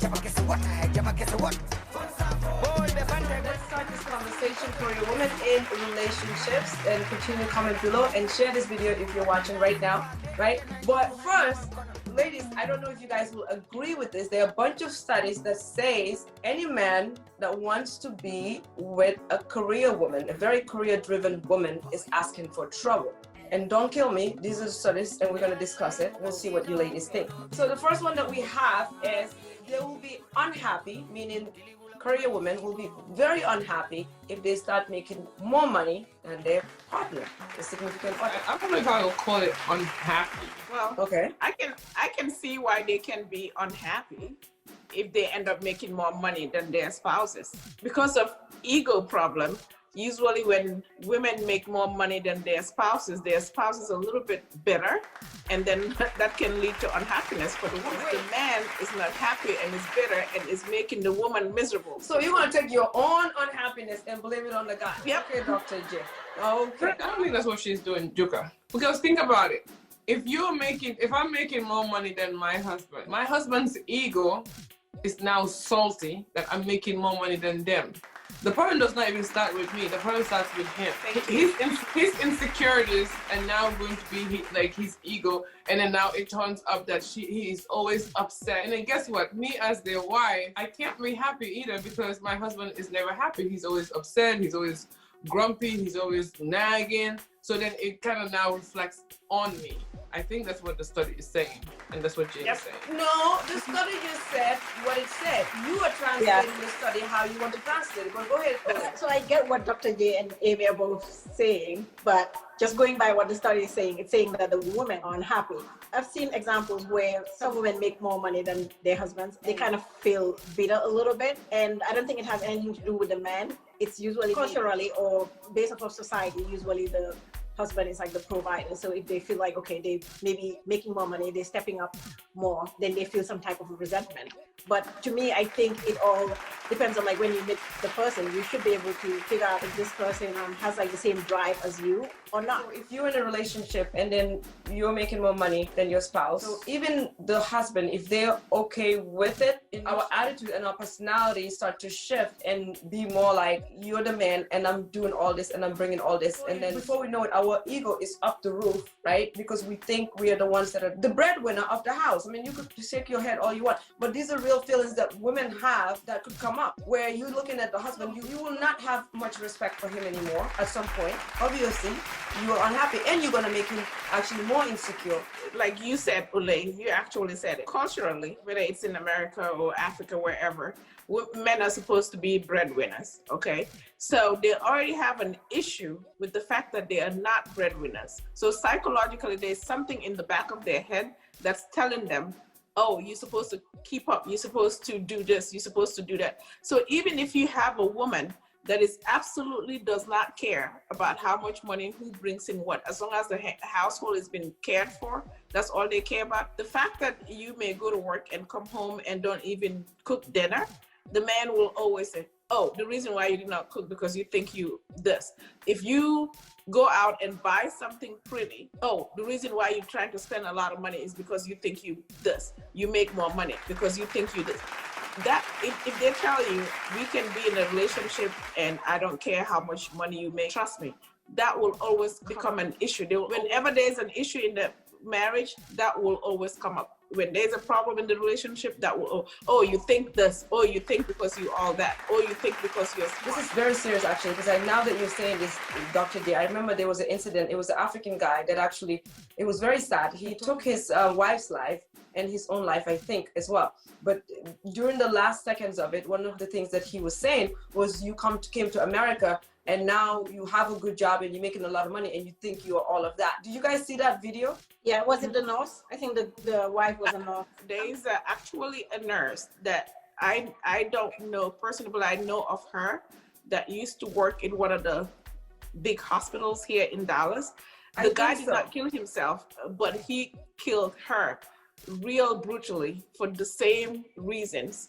Let's start this conversation for your women in relationships, and continue to comment below and share this video if you're watching right now, right? But first, ladies, I don't know if you guys will agree with this. There are a bunch of studies that says any man that wants to be with a career woman, a very career-driven woman, is asking for trouble. And don't kill me, these are the studies and we're going to discuss it. We'll see what you ladies think. So the first one that we have is they will be unhappy, meaning career women will be very unhappy if they start making more money than their partner, the significant other. I don't know if I will call it unhappy. Well, Okay. I can see why they can be unhappy if they end up making more money than their spouses. Because of ego problem, usually when women make more money than their spouses are a little bit bitter, and then that can lead to unhappiness for the woman. The man is not happy and is bitter and is making the woman miserable. So you want to take your own unhappiness and blame it on the guy? Yep. Okay, Dr.Jaye. Okay. I don't think that's what she's doing, Juka. Because think about it. If I'm making more money than my husband's ego is now salty that I'm making more money than them. The problem does not even start with me. The problem starts with him. His insecurities are now going to be like his ego, and then now it turns up that he is always upset. And then guess what? Me as their wife, I can't be happy either because my husband is never happy. He's always upset. He's always grumpy. He's always nagging. So then it kind of now reflects on me. I think that's what the study is saying, and that's what Jay is saying. No, the study just said what it said. You are translating the study how you want to translate it. But go ahead. Olay. So I get what Dr. Jaye and Amy are both saying, but just going by what the study is saying, it's saying that the women are unhappy. I've seen examples where some women make more money than their husbands. They kind of feel bitter a little bit, and I don't think it has anything to do with the man. It's usually culturally or based off of society, usually the husband is like the provider. So if they feel like, okay, they maybe making more money, they're stepping up more, then they feel some type of resentment. But to me, I think it all depends on like when you meet the person, you should be able to figure out if this person has like the same drive as you or not. So if you're in a relationship and then you're making more money than your spouse, so even the husband, if they're okay with it, our attitude and our personality start to shift and be more like, you're the man and I'm doing all this and I'm bringing all this. And then before we know it, our ego is up the roof, right? Because we think we are the ones that are the breadwinner of the house. I mean, you could shake your head all you want, but these are real feelings that women have that could come up where you're looking at the husband, you will not have much respect for him anymore at some point. Obviously, you are unhappy and you're going to make him actually more insecure. Like you said, Olay, you actually said it. Culturally, whether it's in America or Africa, wherever, men are supposed to be breadwinners, okay? So they already have an issue with the fact that they are not breadwinners. So psychologically, there's something in the back of their head that's telling them, oh, you're supposed to keep up, you're supposed to do this, you're supposed to do that. So even if you have a woman that is absolutely does not care about how much money, who brings in what, as long as the household has been cared for, that's all they care about. The fact that you may go to work and come home and don't even cook dinner, the man will always say, oh, the reason why you did not cook because you think you this. If you go out and buy something pretty, oh, the reason why you're trying to spend a lot of money is because you think you this. You make more money because you think you this. That if they're telling you we can be in a relationship and I don't care how much money you make, trust me, that will always become an issue. Whenever there's an issue in the marriage, that will always come up. When there's a problem in the relationship, that will, oh, you think this, oh, you think because you all that, oh, you think because you're smart. This is very serious, actually, because now that you're saying this, Dr. Jaye, I remember there was an incident. It was an African guy that actually, it was very sad. He took his wife's life and his own life, I think, as well. But during the last seconds of it, one of the things that he was saying was, you came to America and now you have a good job and you're making a lot of money and you think you're all of that. Do you guys see that video? Yeah, was it the nurse? I think the wife was a nurse. There is actually a nurse that I don't know personally, but I know of her that used to work in one of the big hospitals here in Dallas. The guy did not kill himself, but he killed her real brutally for the same reasons.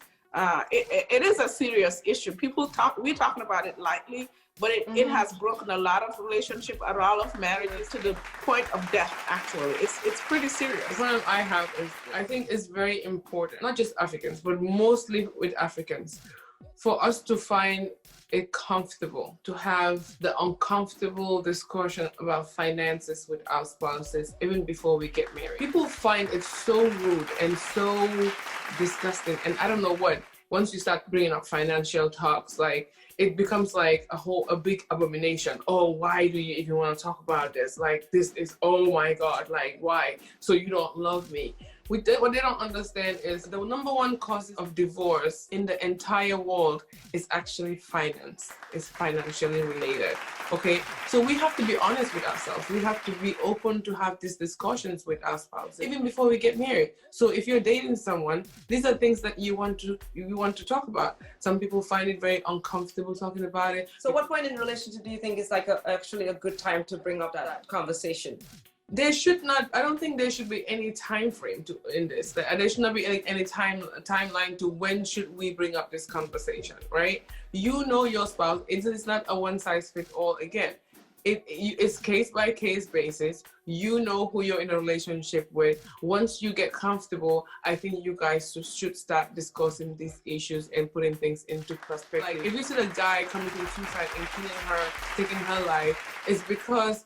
It is a serious issue. We're talking about it lightly, but it has broken a lot of relationships, a lot of marriages to the point of death. Actually, it's pretty serious. The problem I have is I think it's very important, not just Africans, but mostly with Africans, for us to find it comfortable to have the uncomfortable discussion about finances with our spouses even before we get married. People find it so rude and so disgusting, and I don't know what. Once you start bringing up financial talks, like it becomes like a big abomination. Oh, why do you even want to talk about this? Like this is, oh my God, like why? So you don't love me. What they don't understand is the number one cause of divorce in the entire world is actually finance. It's financially related. Okay, so we have to be honest with ourselves. We have to be open to have these discussions with our spouse even before we get married. So if you're dating someone, these are things that you want to talk about. Some people find it very uncomfortable talking about it. So what point in relationship do you think is like actually a good time to bring up that conversation? There should not. I don't think there should be any time frame in this. There should not be any timeline to when should we bring up this conversation, right? You know your spouse. It's not a one size fits all. Again, it's case by case basis. You know who you're in a relationship with. Once you get comfortable, I think you guys should start discussing these issues and putting things into perspective. Like if you see the guy committing suicide and killing her, taking her life, it's because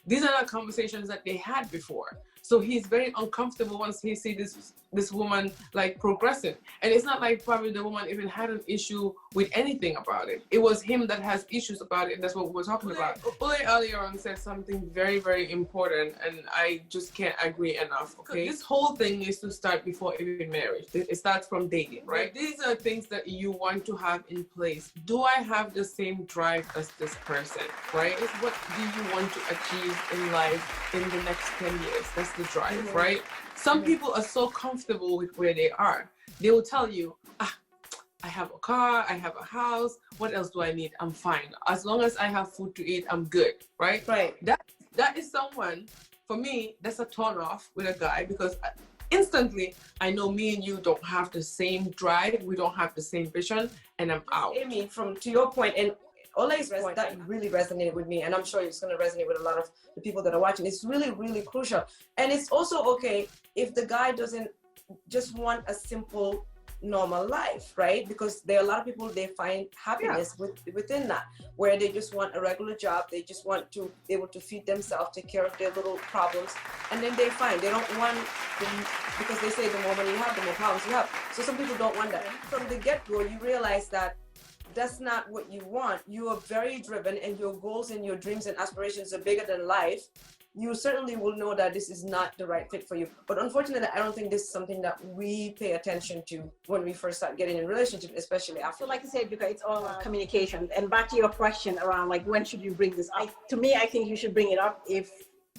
these are not conversations that they had before. So he's very uncomfortable once he sees this woman like progressing. And it's not like probably the woman even had an issue with anything about it. It was him that has issues about it, and that's what we're talking about. Olay earlier on said something very, very important, and I just can't agree enough, okay? This whole thing needs to start before even marriage. It starts from dating, right? These are things that you want to have in place. Do I have the same drive as this person, right? It's what do you want to achieve in life in the next 10 years? That's the drive, right? Some people are so comfortable with where they are. They will tell you, I have a car, I have a house, what else do I need? I'm fine. As long as I have food to eat, I'm good, right? Right. That is someone, for me, that's a turn off with a guy, because instantly, I know me and you don't have the same drive, we don't have the same vision, and I'm out. Amy, to your point, and Olay's point, that really resonated with me, and I'm sure it's going to resonate with a lot of the people that are watching. It's really, really crucial. And it's also okay if the guy doesn't just want a simple, normal life, right? Because there are a lot of people, they find happiness within that, where they just want a regular job, they just want to be able to feed themselves, take care of their little problems, and then they find they don't want because they say the more money you have, the more problems you have. So some people don't want that. From the get-go, you realize that that's not what you want. You are very driven, and your goals and your dreams and aspirations are bigger than life. You certainly will know that this is not the right fit for you. But unfortunately, I don't think this is something that we pay attention to when we first start getting in relationships, especially after. So like I said, Juka, it's all communication. And back to your question around like, when should you bring this up? To me, I think you should bring it up if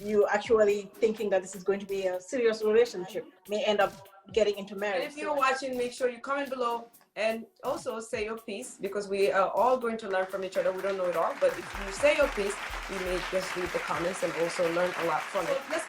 you actually thinking that this is going to be a serious relationship, may end up getting into marriage. And if you're watching, make sure you comment below. And also say your piece, because we are all going to learn from each other. We don't know it all, but if you say your piece, you may just read the comments and also learn a lot from it. Let's